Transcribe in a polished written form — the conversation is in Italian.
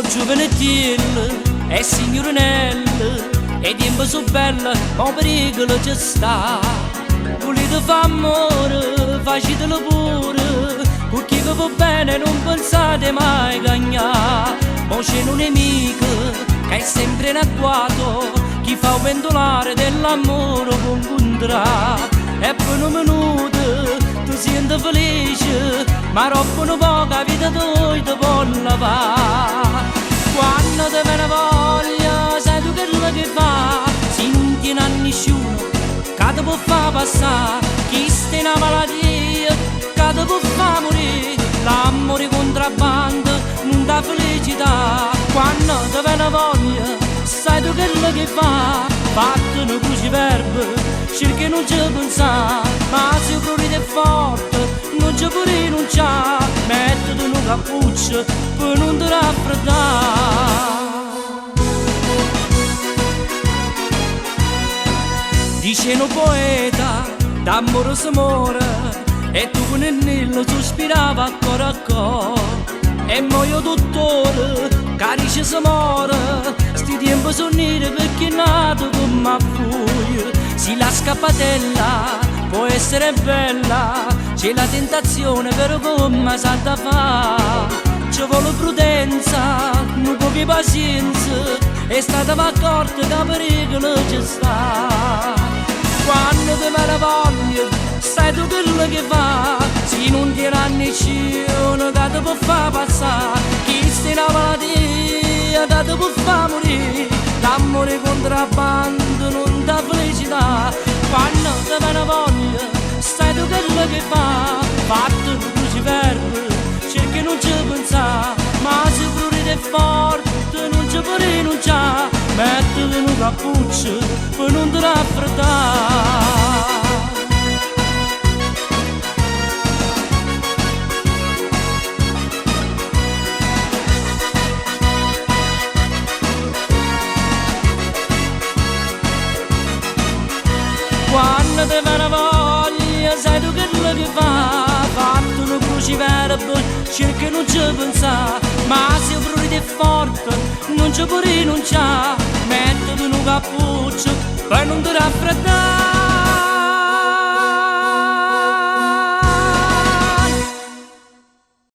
Giovanettil e signorinelle e tempo so bella, ma pericolo ci sta. Volete fa amore, facetelo pure, perché vi va bene non pensate mai cagnà. Ma c'è un nemico che è sempre in agguato, chi fa pendolare dell'amore con contra. E per un minuto tu senti felice, ma troppo poca vita tu ti può lavare. Quando ti viene voglia, sai tu quello che fa, se non tieni a nessuno, che ti può far passare, chi sta in una malattia, che ti può far morire, l'amore contrabbando, non dà felicità. Quando ti viene voglia, sai tu quello che fa, fatti una cruciverba, cerca non ci pensare, ma se prurite forte, non ci puoi rinunciare, mettiti un cappuccio per non ti raffreddare. Dice un poeta, d'amore si muore, e tu con il nillo sospirava a cuore. E mo io dottore, carice si muore, sti tempi sono neri perché è nato come a voi. Se la scappatella può essere bella, c'è la tentazione però come sa da fa. Ci vuole prudenza, un po' di pazienza, e state accorti che pericolo ci sta. Quando ti viene voglia, sai tu quello che fa, se non tieni a nessuno che ti può far passare, chi sta in una malattia che ti può far morire, l'amore contrabbando non dà felicità. Quando ti viene voglia, sai tu quello che fa, fatti un cruciverba, cerca non ci pensare, ma se prurite forte non ci puoi rinunciare, mettiti un cappuccio per non ti raffreddare. Quando ti viene voglia, sai tu quello che fa, fatti un cruciverba, cerca non ci pensare, ma se prurite forte non ci puoi rinunciare, mettiti un cappuccio per non ti raffreddare.